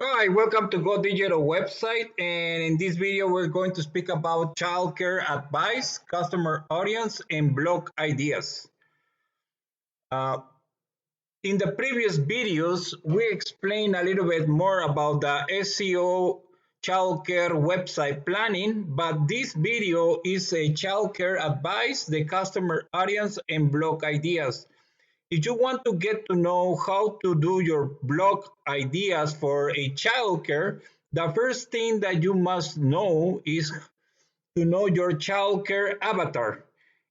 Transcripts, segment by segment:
Hi, welcome to Go Digital website. And in this video, we're going to speak about childcare advice, customer audience, and blog ideas. Uh, in the previous videos, we explained a little bit more about the SEO childcare website planning, but this video is a childcare advice, the customer audience, and blog ideas. If you want to get to know how to do your blog ideas for a childcare, the first thing that you must know is to know your childcare avatar.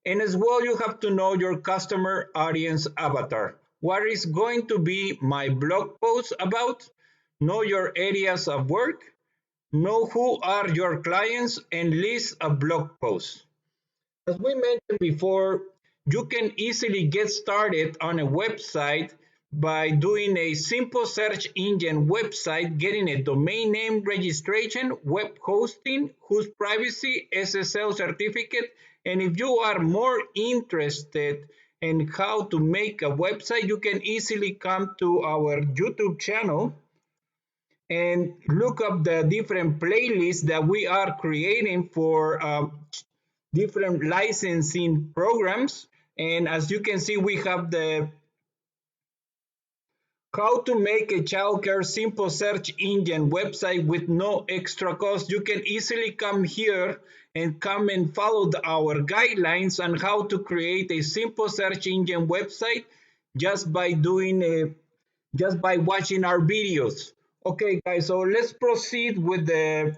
And as well, you have to know your customer audience avatar. What is going to be my blog post about? Know your areas of work, know who are your clients, and list a blog post. As we mentioned before, you can easily get started on a website by doing a simple search engine website, getting a domain name registration, web hosting, whose privacy, SSL certificate, and if you are more interested in how to make a website, you can easily come to our YouTube channel and look up the different playlists that we are creating for different licensing programs. And as you can see, we have the how to make a childcare simple search engine website with no extra cost. You can easily come here and come and follow our guidelines on how to create a simple search engine website just by doing a just by watching our videos. Okay, guys, so let's proceed with the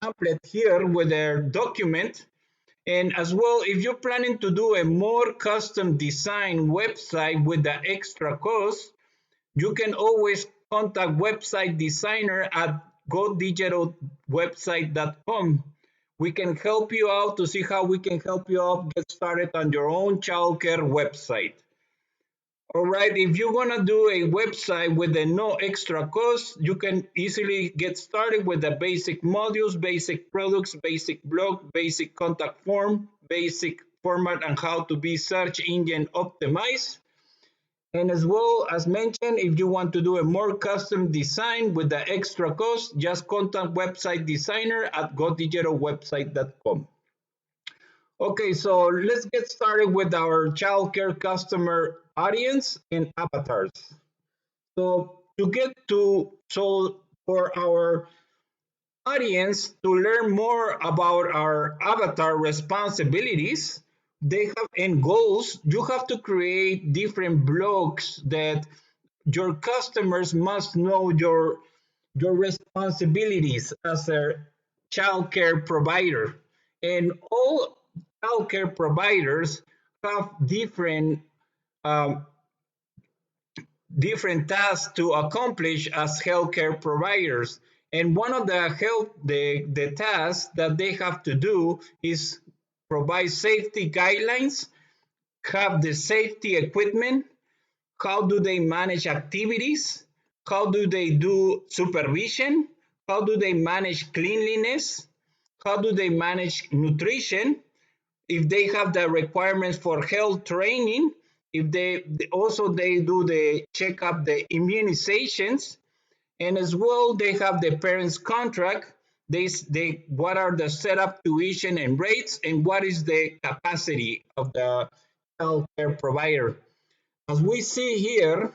pamphlet here with the document. And as well, if you're planning to do a more custom design website with the extra cost, you can always contact website designer at godigitalwebsite.com. We can help you out to see how we can help you out get started on your own childcare website. All right, if you want to do a website with a no extra cost, you can easily get started with the basic modules, basic products, basic blog, basic contact form, basic format, and how to be search engine optimized. And as well as mentioned, if you want to do a more custom design with the extra cost, just contact website designer at godigitalwebsite.com. Okay, so let's get started with our childcare customer audience and avatars. So for our audience to learn more about our avatar responsibilities, they have and goals, you have to create different blogs that your customers must know your responsibilities as a childcare provider. And all childcare providers have um, different tasks to accomplish as healthcare providers. And one of the tasks that they have to do is provide safety guidelines, have the safety equipment, how do they manage activities, how do they do supervision, how do they manage cleanliness, how do they manage nutrition, if they have the requirements for health training, if they also they do the check up the immunizations, and as well they have the parents contract. They what are the setup tuition and rates, and what is the capacity of the healthcare provider. As we see here,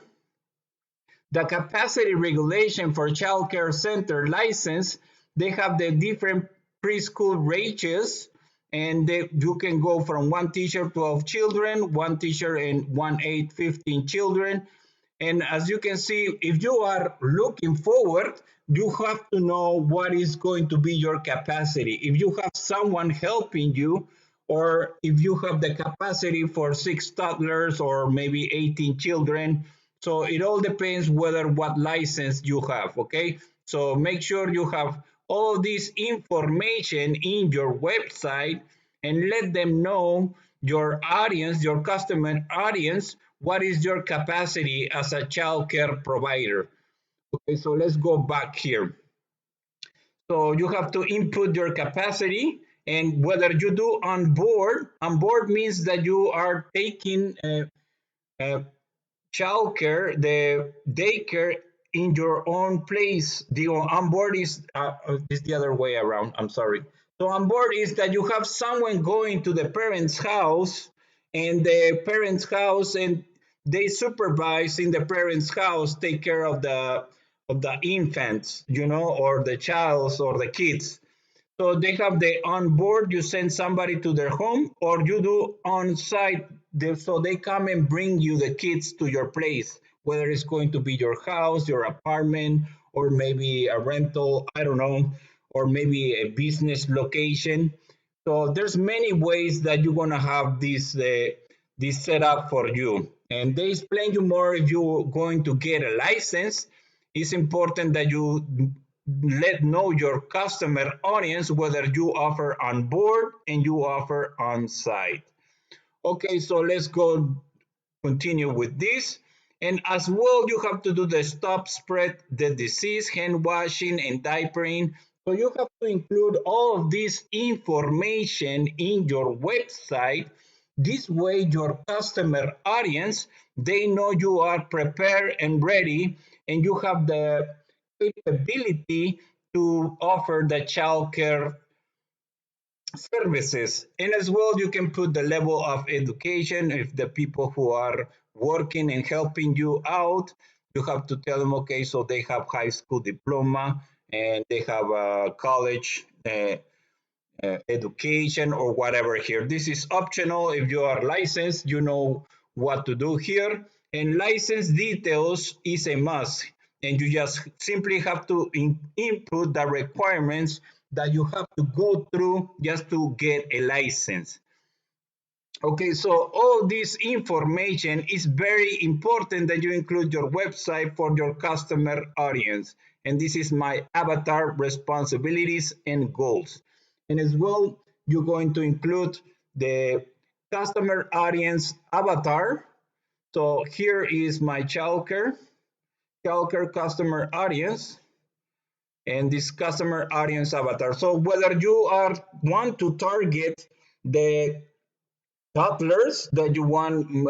the capacity regulation for child care center license, they have the different preschool ranges, and you can go from one teacher 12 children, one teacher and one aide 15 children. And as you can see, if you are looking forward, you have to know what is going to be your capacity. If you have someone helping you, or if you have the capacity for 6 toddlers or maybe 18 children. So it all depends whether what license you have, okay? So make sure you have all this information in your website and let them know your audience, your customer audience, what is your capacity as a childcare provider. Okay, so let's go back here. So you have to input your capacity and whether you do on board. On board means that you are taking childcare, the daycare in your own place. The on board is the other way around. I'm sorry. So on board is that you have someone going to the parent's house, and the parent's house, and they supervise in the parent's house, take care of the infants, or the childs or the kids. So they have the on board, you send somebody to their home, or you do on site, so they come and bring you the kids to your place, whether it's going to be your house, your apartment, or maybe a rental, I don't know, or maybe a business location. So there's many ways that you're gonna have this set up for you. And they explain you more if you're going to get a license. It's important that you let know your customer audience whether you offer on board and you offer on site. Okay, so let's go continue with this. And as well, you have to do the stop spread the disease, hand washing, and diapering. So you have to include all of this information in your website. This way, your customer audience, they know you are prepared and ready, and you have the capability to offer the childcare services. And as well, you can put the level of education. If the people who are working and helping you out, you have to tell them, okay, so they have high school diploma and they have a college education or whatever here. This is optional. If you are licensed, you know what to do here. And license details is a must. And you just simply have to input the requirements that you have to go through just to get a license. Okay, so all this information is very important that you include your website for your customer audience. And this is my avatar responsibilities and goals. And as well, you're going to include the customer audience avatar. So here is my childcare customer audience, and this customer audience avatar. So whether you are want to target the toddlers that you want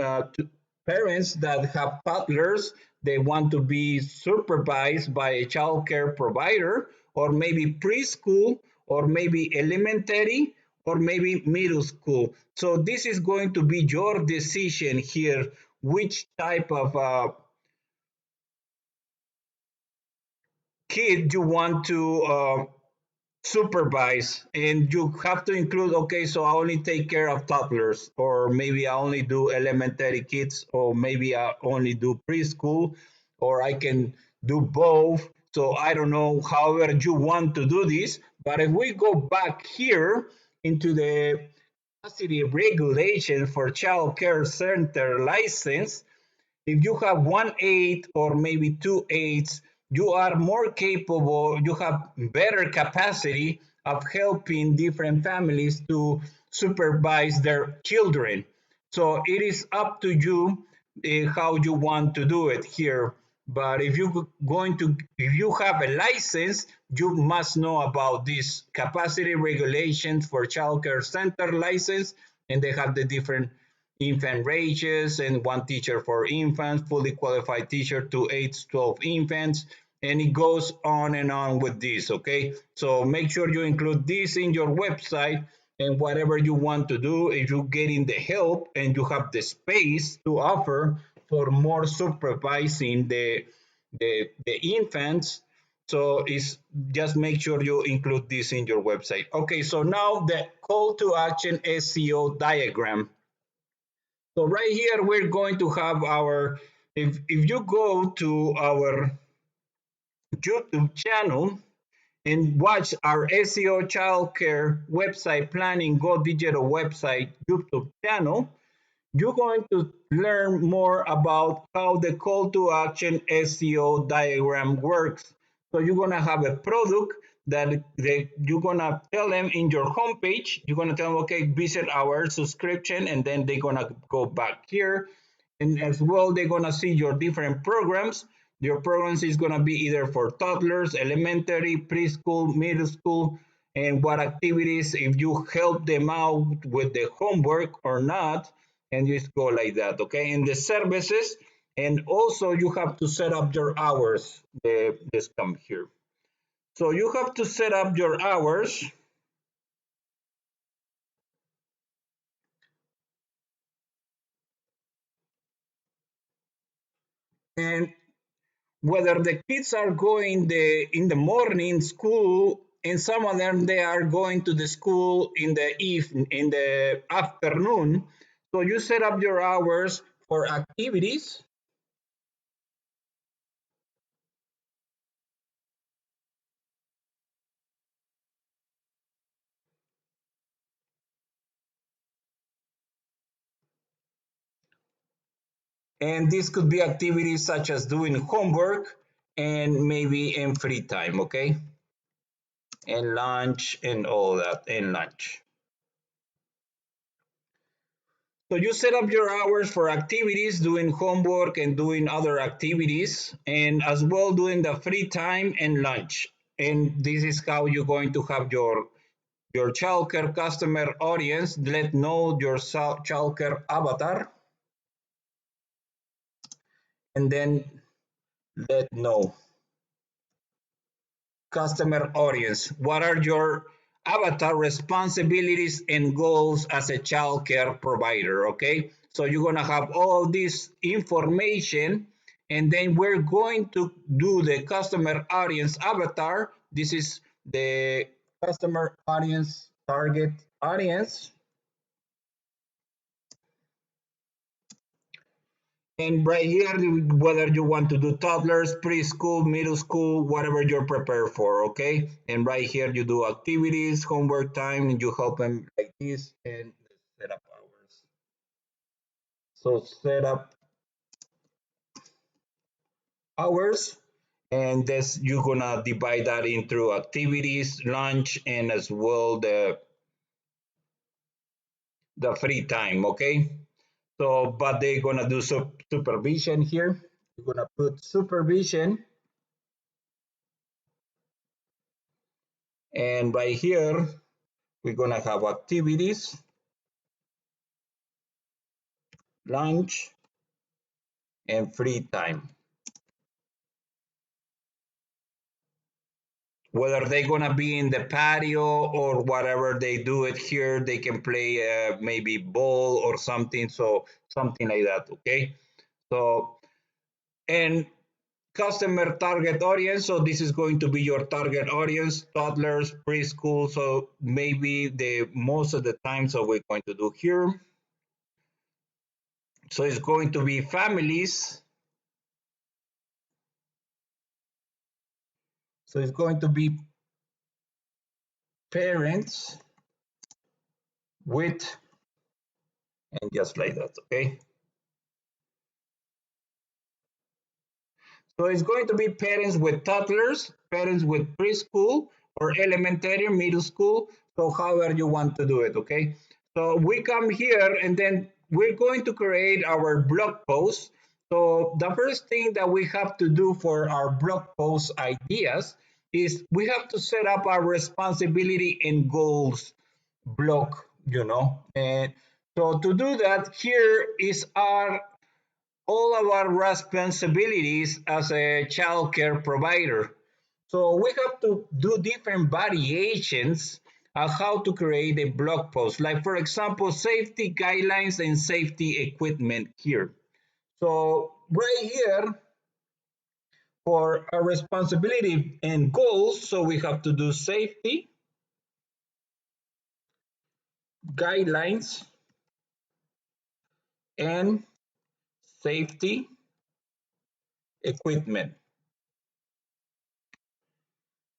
parents that have toddlers, they want to be supervised by a child care provider, or maybe preschool, or maybe elementary, or maybe middle school. So this is going to be your decision here, which type of kid you want to supervise, and you have to include, okay, so I only take care of toddlers, or maybe I only do elementary kids, or maybe I only do preschool, or I can do both. So I don't know, however you want to do this. But if we go back here into the capacity regulation for child care center license, if you have 1/8 or maybe 2/8, you are more capable, you have better capacity of helping different families to supervise their children. So it is up to you how you want to do it here. But if you have a license, you must know about this capacity regulations for childcare center license, and they have the different infant ranges, and one teacher for infants, fully qualified teacher to 8 to 12 infants, and it goes on and on with this. Okay, so make sure you include this in your website, and whatever you want to do, if you're getting the help and you have the space to offer for more supervising the infants, so it's just make sure you include this in your website. Okay, so now the call to action SEO diagram. So right here, we're going to have our, if you go to our YouTube channel and watch our SEO childcare website planning Go Digital website YouTube channel, you're going to learn more about how the call to action SEO diagram works. So you're going to have a product that you're going to tell them in your homepage. You're going to tell them, okay, visit our subscription, and then they're going to go back here. And as well, they're going to see your different programs. Your programs is going to be either for toddlers, elementary, preschool, middle school, and what activities, if you help them out with the homework or not, and just go like that. Okay, and the services, And also you have to set up your hours. This come here. So you have to set up your hours. And whether the kids are going in the morning school, and some of them they are going to the school in the afternoon. So you set up your hours for activities, and this could be activities such as doing homework and maybe in free time, okay, and lunch and all that, and lunch. So you set up your hours for activities, doing homework and doing other activities, and as well doing the free time and lunch. And this is how you're going to have your childcare customer audience. Let know your childcare avatar, and then let know customer audience. What are your avatar responsibilities and goals as a childcare provider? Okay, so you're gonna have all this information, and then we're going to do the customer audience avatar. This is the customer audience target audience. And right here, whether you want to do toddlers, preschool, middle school, whatever you're prepared for, okay? And right here, you do activities, homework time, and you help them like this and set up hours. So set up hours, and this you're gonna divide that into activities, lunch, and as well the free time, okay? So, but they're gonna do supervision here. You're gonna put supervision, and right here we're gonna have activities, lunch, and free time. Whether they're gonna be in the patio or whatever they do it here, they can play maybe ball or something. So something like that. Okay. So and customer target audience. So this is going to be your target audience, toddlers, preschool. So maybe the most of the time. So we're going to do here. So it's going to be families. So it's going to be parents with, and just like that, okay? So it's going to be parents with toddlers, parents with preschool, or elementary, middle school. So however you want to do it, okay? So we come here and then we're going to create our blog post. So the first thing that we have to do for our blog post ideas is we have to set up our responsibility and goals block, and so to do that, here is our all of our responsibilities as a childcare provider. So we have to do different variations on how to create a blog post, like for example safety guidelines and safety equipment here. So right here for our responsibility and goals, so we have to do safety guidelines and safety equipment.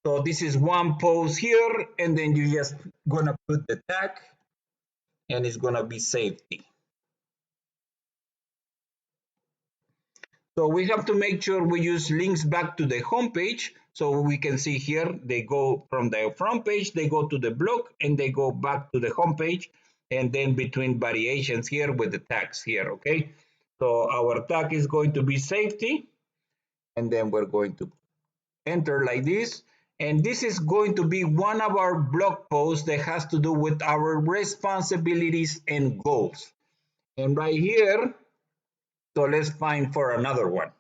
So this is one post here, and then you just gonna put the tag, and it's gonna be safety. So we have to make sure we use links back to the homepage. So we can see here, they go from the front page, they go to the blog, and they go back to the homepage, and then between variations here with the tags here, okay? So our tag is going to be safety, and then we're going to enter like this. And this is going to be one of our blog posts that has to do with our responsibilities and goals. And right here, So let's find for another one.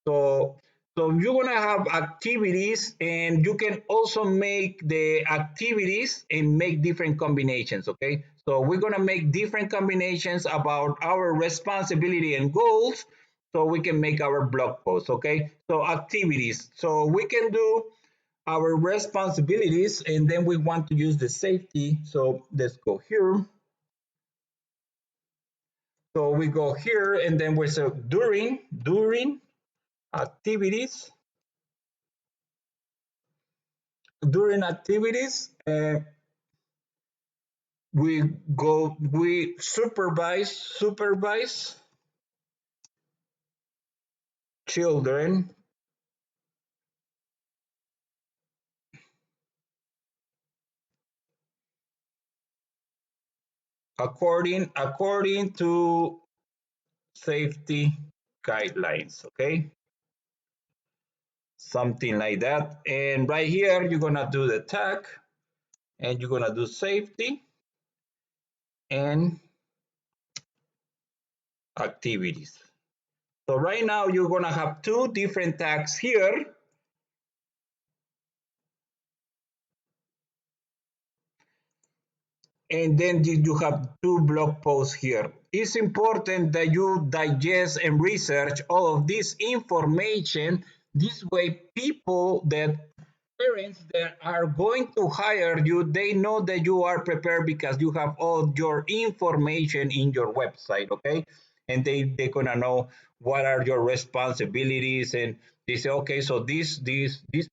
So, so you're gonna have activities, and you can also make the activities and make different combinations. Okay, so we're gonna make different combinations about our responsibility and goals, so we can make our blog post. Okay, so activities. So we can do our responsibilities, and then we want to use the safety. So let's go here. So we go here, and then we say during activities. During activities, we supervise children according to safety guidelines. Okay, something like that. And right here, you're gonna do the tag, and you're gonna do safety and activities. So right now, you're gonna have two different tags here. And then you have two blog posts here. It's important that you digest and research all of this information. This way, people that parents that are going to hire you, they know that you are prepared because you have all your information in your website. Okay, and they're gonna know what are your responsibilities, and they say, okay, so this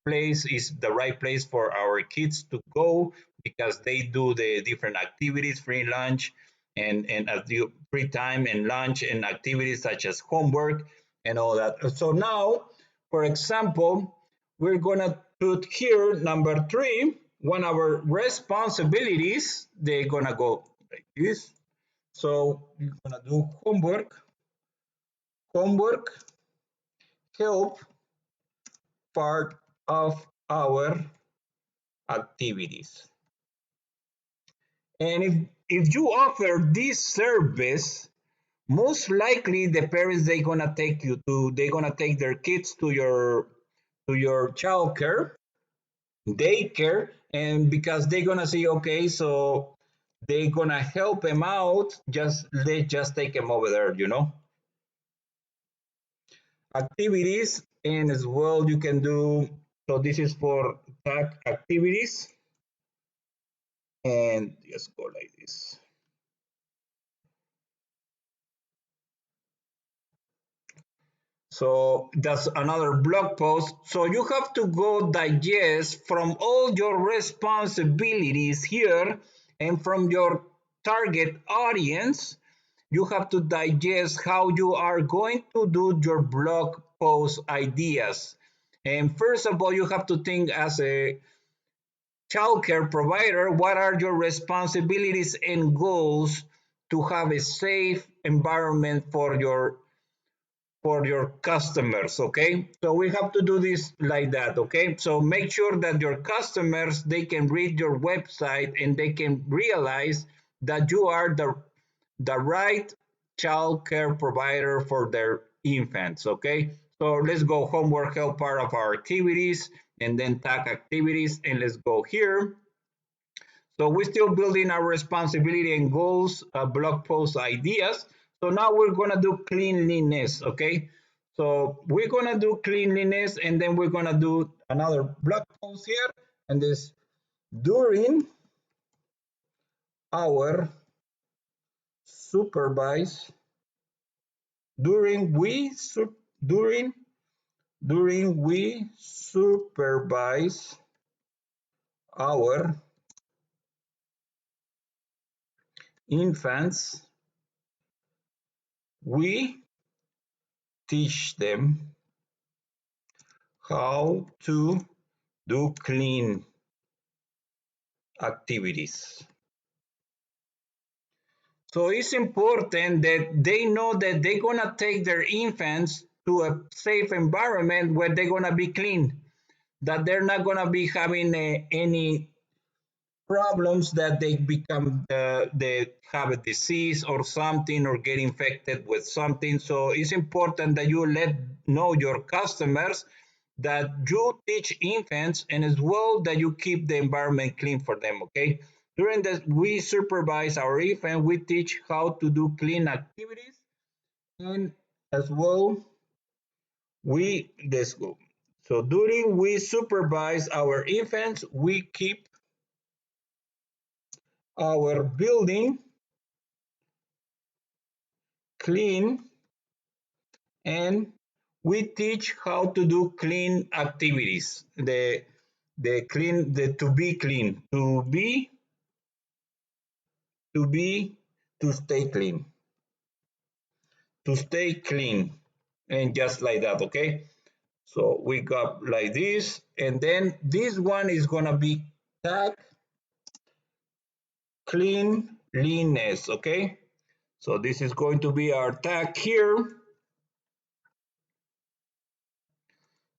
place is the right place for our kids to go because they do the different activities, free lunch, and free time and lunch and activities such as homework and all that. So now, for example, we're gonna put here number 3. One of our responsibilities. They're gonna go like this. So we're gonna do homework help part of our activities. And if you offer this service, most likely the parents they're gonna take their kids to your childcare, daycare, and because they're gonna see, okay, so they're gonna help them out. Just take them over there. Activities, and as well you can do. So this is for tag activities, and just go like this. So that's another blog post. So you have to go digest from all your responsibilities here and from your target audience. You have to digest how you are going to do your blog post ideas. And first of all, you have to think as a childcare provider, what are your responsibilities and goals to have a safe environment for your customers. Okay, so we have to do this like that. Okay, so make sure that your customers, they can read your website and they can realize that you are the right child care provider for their infants. Okay, so let's go homework help part of our activities, and then tag activities, and let's go here. So we're still building our responsibility and goals, blog post ideas. So now we're gonna do cleanliness, okay? So we're gonna do cleanliness, and then we're gonna do another blog post here, and this during our supervise, during we during we supervise our infants, we teach them how to do clean activities. So it's important that they know that they're gonna take their infants to a safe environment where they're gonna be clean, that they're not gonna be having any problems that they become they have a disease or something or get infected with something. So it's important that you let know your customers that you teach infants and as well that you keep the environment clean for them. Okay, during that we supervise our infant, we teach how to do clean activities, and as well we let's go. So during we supervise our infants, we keep our building clean, and we teach how to do clean activities. The clean, the to be clean, to be to stay clean, to stay clean, and just like that. Okay, so we got like this, and then this one is gonna be tag cleanliness. Okay, so this is going to be our tag here.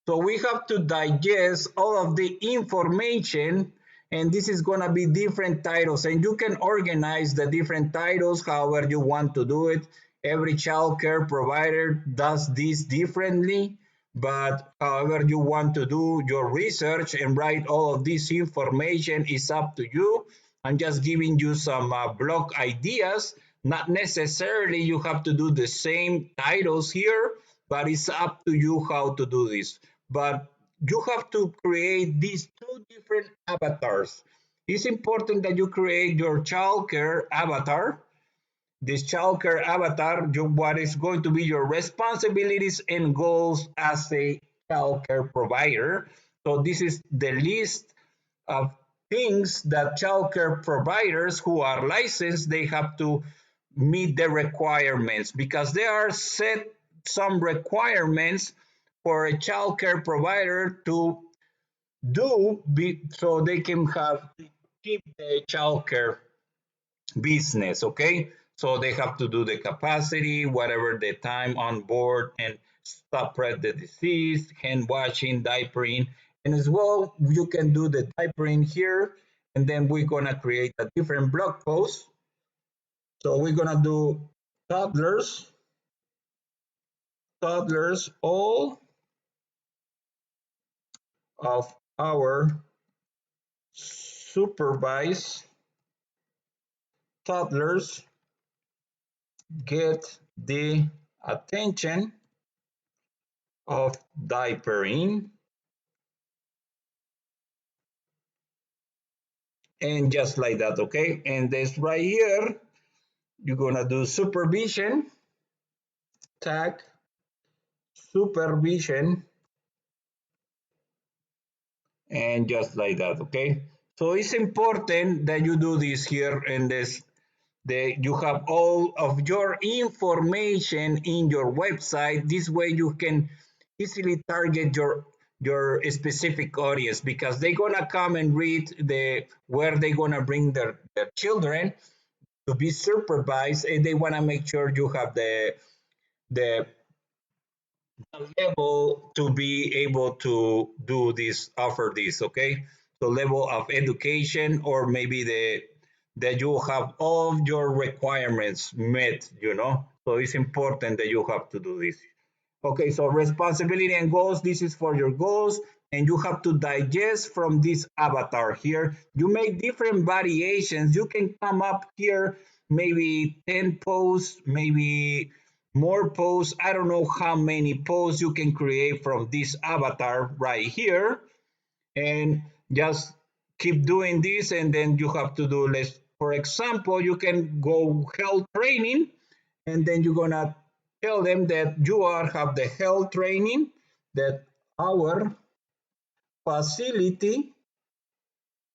So we have to digest all of the information, and this is going to be different titles, and you can organize the different titles however you want to do it. Every child care provider does this differently, but however you want to do your research and write all of this information is up to you. I'm just giving you some blog ideas. Not necessarily you have to do the same titles here, but it's up to you how to do this. But you have to create these two different avatars. It's important that you create your childcare avatar. This childcare avatar, what is going to be your responsibilities and goals as a childcare provider. So this is the list of things that childcare providers who are licensed they have to meet the requirements, because there are set some requirements for a childcare provider to so they can have keep the childcare business. Okay, so they have to do the capacity, whatever the time on board, and spread the disease, hand washing, diapering, and as well you can do the diapering here. And then we're gonna create a different blog post. So we're gonna do toddlers, all of our supervised toddlers get the attention of diapering, and just like that. Okay, and this right here you're gonna do supervision, tag supervision, and just like that. Okay, so it's important that you do this here in this. You have all of your information in your website. This way you can easily target your specific audience, because they're gonna come and read the where they're gonna bring their children to be supervised, and they want to make sure you have the level to be able to do this, offer this. Okay, so level of education, or maybe that you have all your requirements met, so it's important that you have to do this. Okay, so responsibility and goals, this is for your goals, and you have to digest from this avatar here. You make different variations. You can come up here, maybe 10 posts, maybe more posts. I don't know how many posts you can create from this avatar right here, and just keep doing this. And then you have to do less. For example, you can go health training, and then you're gonna tell them that you are have the health training, that our facility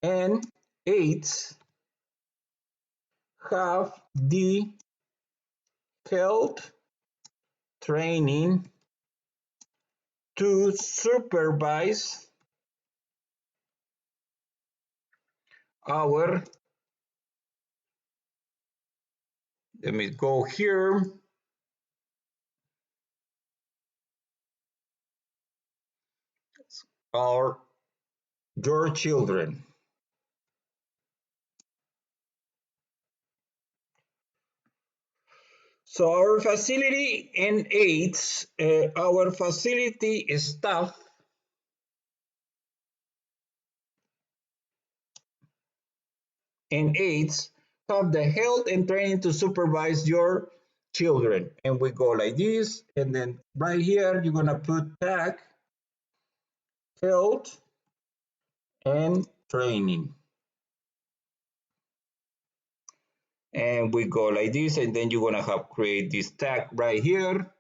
and aides have the health training to supervise our, let me go here, our your children. So our facility and aides, our facility staff and aides have the health and training to supervise your children. And we go like this, and then right here, you're gonna put tag health and training. And we go like this, and then you're gonna have create this tag right here.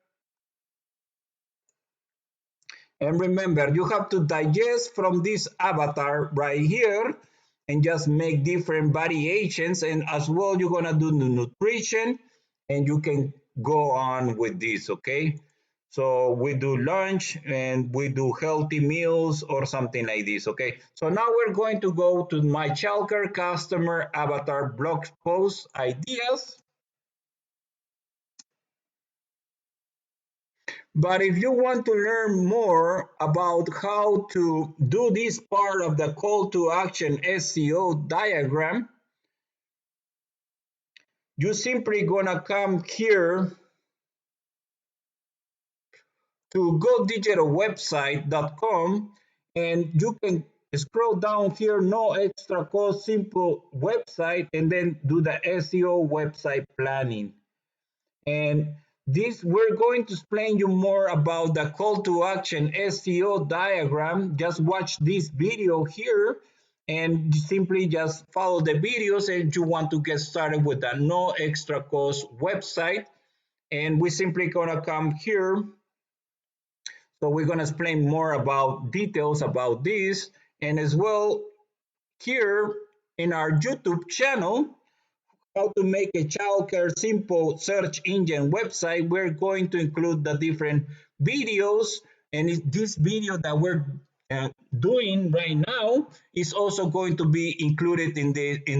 And remember, you have to digest from this avatar right here and just make different variations. And as well, you're gonna do the nutrition and you can go on with this, okay? So we do lunch and we do healthy meals or something like this, okay? So now we're going to go to my childcare customer avatar blog post ideas. But if you want to learn more about how to do this part of the call to action SEO diagram, you simply gonna come here to godigitalwebsite.com and you can scroll down here, no extra cost, simple website, and then do the SEO website planning. And this, we're going to explain you more about the call to action SEO diagram. Just watch this video here and simply just follow the videos and you want to get started with a no extra cost website. And we simply gonna come here. So we're gonna explain more about details about this. And as well here in our YouTube channel, how to make a childcare simple search engine website, we're going to include the different videos. And this video that we're doing right now is also going to be included in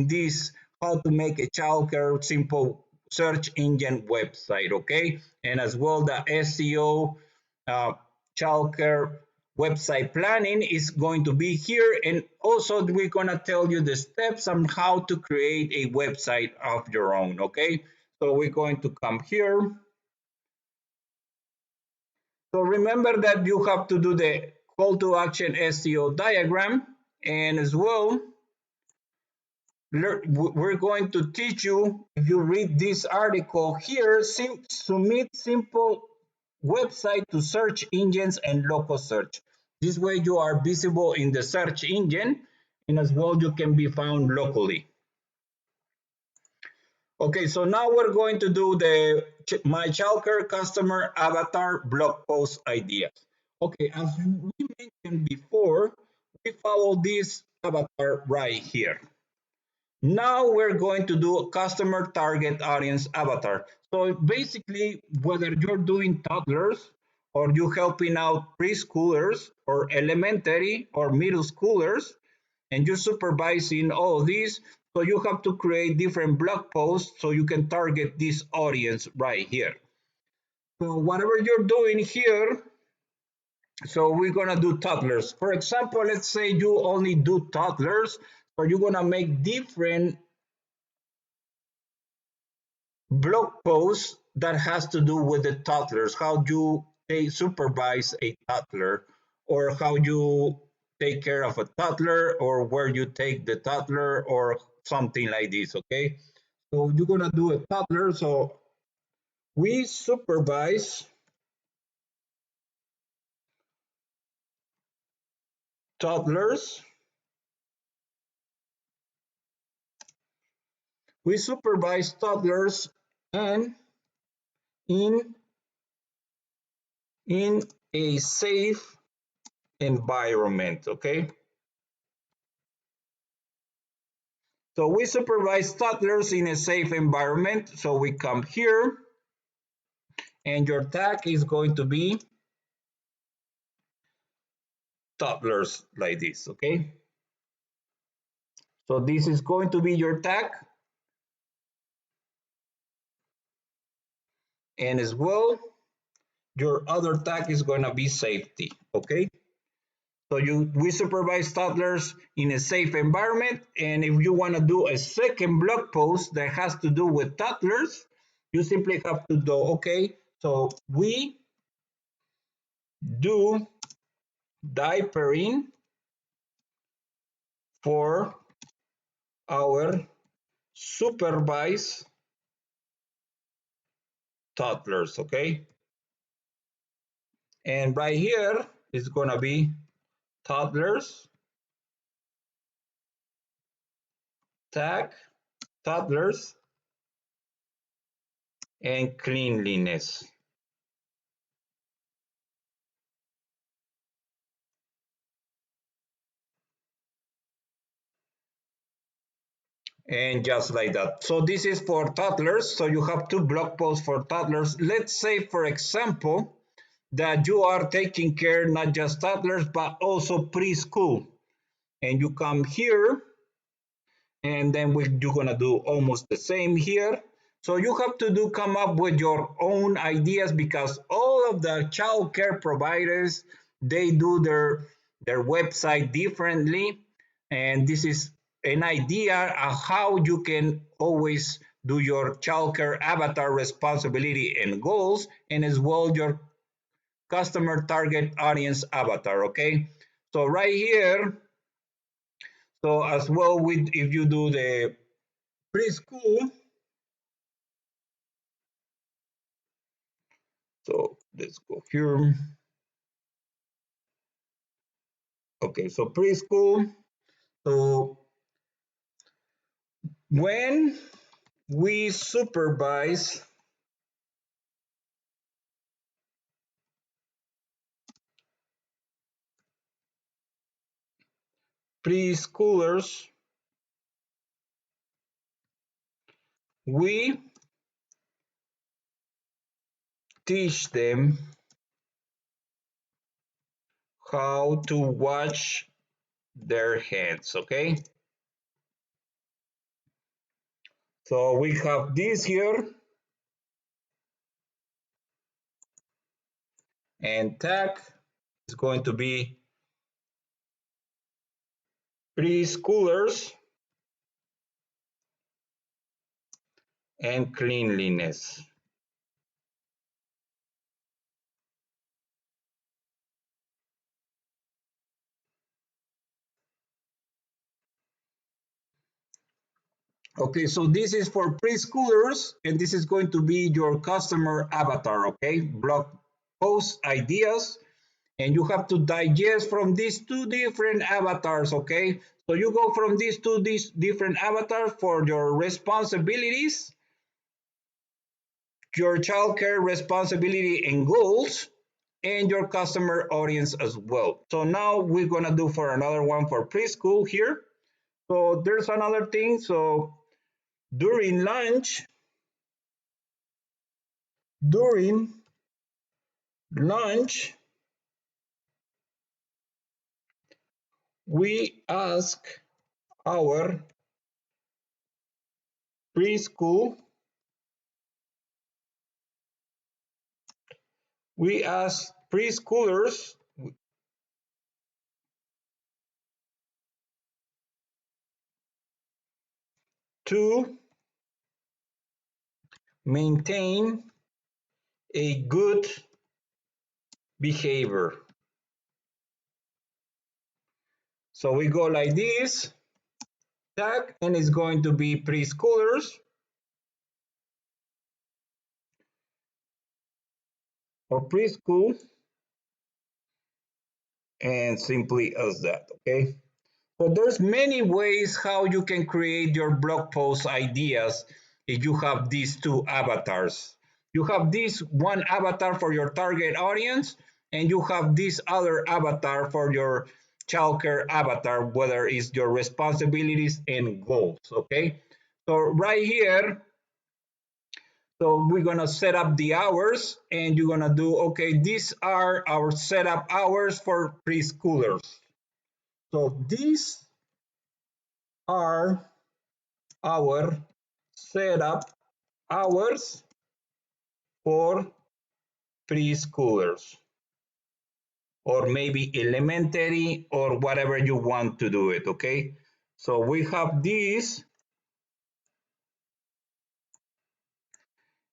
this how to make a childcare simple search engine website, okay? And as well the SEO uh, childcare website planning is going to be here, and also we're going to tell you the steps on how to create a website of your own, okay? So we're going to come here. So remember that you have to do the call to action SEO diagram, and as well we're going to teach you, if you read this article here, submit simple website to search engines and local search. This way you are visible in the search engine and as well you can be found locally. Okay, so now we're going to do the my childcare customer avatar blog post ideas. Okay, as we mentioned before, we follow this avatar right here. Now we're going to do a customer target audience avatar. So basically, whether you're doing toddlers or you're helping out preschoolers or elementary or middle schoolers, and you're supervising all of these, so you have to create different blog posts so you can target this audience right here. So whatever you're doing here, so we're gonna do toddlers. For example, let's say you only do toddlers, so you're gonna make different blog post that has to do with the toddlers, how you supervise a toddler, or how you take care of a toddler, or where you take the toddler, or something like this, okay? So you're gonna do a toddler, so we supervise toddlers, we supervise toddlers and in in a safe environment, okay? So we supervise toddlers in a safe environment. So we come here and your tag is going to be toddlers like this, okay? So this is going to be your tag. And as well, your other tag is going to be safety, okay? So we supervise toddlers in a safe environment. And if you want to do a second blog post that has to do with toddlers, You simply have to do, okay, so we do diapering for our supervised toddlers, okay? And right here is gonna be toddlers, tag, toddlers, and cleanliness. And just like that. So this is for toddlers. So you have two blog posts for toddlers. Let's say, for example, that you are taking care not just toddlers, but also preschool. And you come here, and then you're gonna do almost the same here. So you have to come up with your own ideas, because all of the child care providers, they do their website differently, and this is an idea of how you can always do your child care avatar responsibility and goals, and as well your customer target audience avatar. Okay, so right here, so as well with, if you do the preschool, so let's go here. Okay, so preschool. So when we supervise preschoolers, we teach them how to wash their hands. Okay, so we have this here, and tag is going to be preschoolers and cleanliness. Okay, so this is for preschoolers, and this is going to be your customer avatar. Okay, blog post ideas, and you have to digest from these two different avatars. Okay, so you go from these different avatars for your responsibilities, your childcare responsibility and goals, and your customer audience as well. So now we're gonna do for another one for preschool here. So there's another thing. So during lunch, during lunch, we ask our preschool, we ask preschoolers to maintain a good behavior. So we go like this, tag, and it's going to be preschoolers or preschool, and simply as that. Okay, so there's many ways how you can create your blog post ideas if you have these two avatars. You have this one avatar for your target audience, and you have this other avatar for your childcare avatar, whether it's your responsibilities and goals. Okay, so right here, so we're gonna set up the hours, and you're gonna do, okay, these are our setup hours for preschoolers. So these are our setup hours for preschoolers, or maybe elementary, or whatever you want to do it. Okay, so we have this,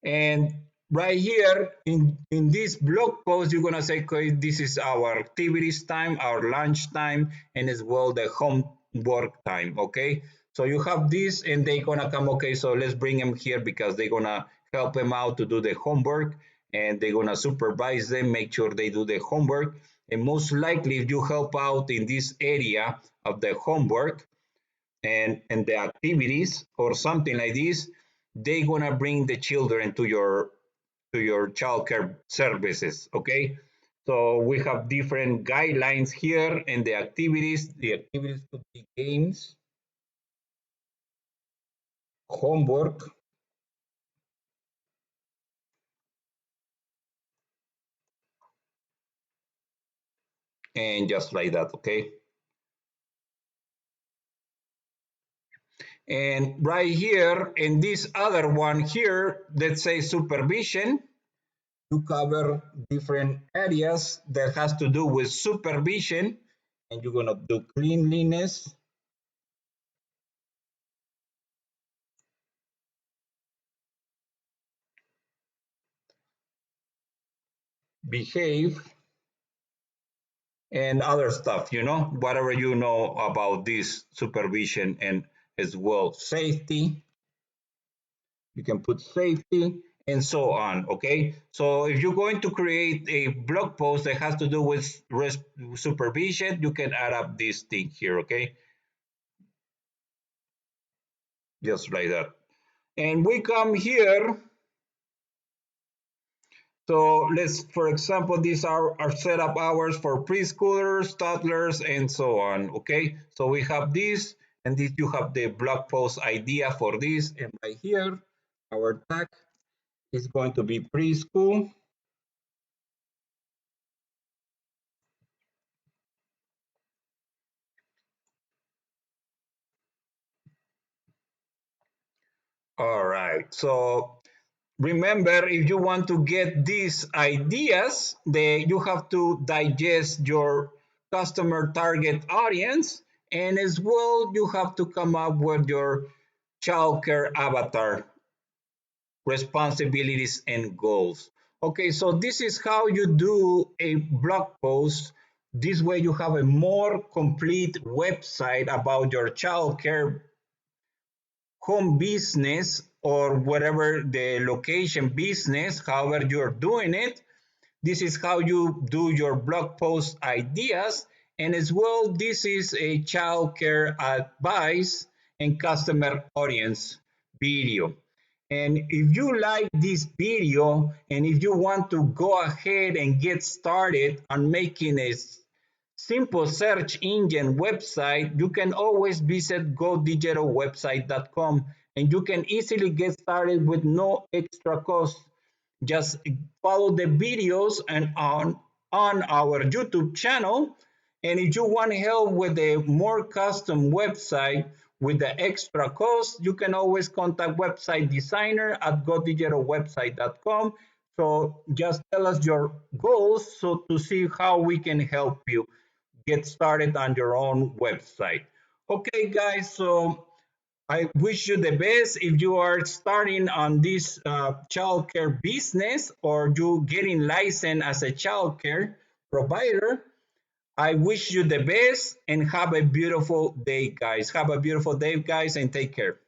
And right here in this blog post, you're gonna say, okay, this is our activities time, our lunch time, and as well the homework time. Okay, so you have this, and they're gonna come. Okay, so let's bring them here because they're gonna help them out to do the homework, and they're gonna supervise them, make sure they do the homework. And most likely, if you help out in this area of the homework, and the activities or something like this, they're gonna bring the children to your childcare services. Okay, so we have different guidelines here and the activities. The activities could be games, homework, and just like that. Okay, and right here in this other one here, let's say supervision, to cover different areas that has to do with supervision, and you're gonna do cleanliness, behave, and other stuff, whatever you know about this supervision, and as well safety. You can put safety and so on. Okay, so if you're going to create a blog post that has to do with supervision, you can add up this thing here. Okay, just like that. And we come here. So let's, for example, these are our setup hours for preschoolers, toddlers, and so on. Okay, so we have this, and this you have the blog post idea for this, and right here, our tag is going to be preschool. All right, so remember, if you want to get these ideas, you have to digest your customer target audience, and as well, you have to come up with your childcare avatar responsibilities and goals. Okay, so this is how you do a blog post. This way, you have a more complete website about your childcare home business or whatever the location business, however you're doing it. This is how you do your blog post ideas. And as well, this is a childcare advice and customer audience video. And if you like this video and if you want to go ahead and get started on making a simple search engine website, you can always visit godigitalwebsite.com, and you can easily get started with no extra cost. Just follow the videos and on our YouTube channel. And if you want help with a more custom website with the extra cost, you can always contact website designer at godigitalwebsite.com. So just tell us your goals so to see how we can help you get started on your own website. Okay, guys, so I wish you the best if you are starting on this childcare business or you getting licensed as a childcare provider. I wish you the best and have a beautiful day, guys. Have a beautiful day, guys, and take care.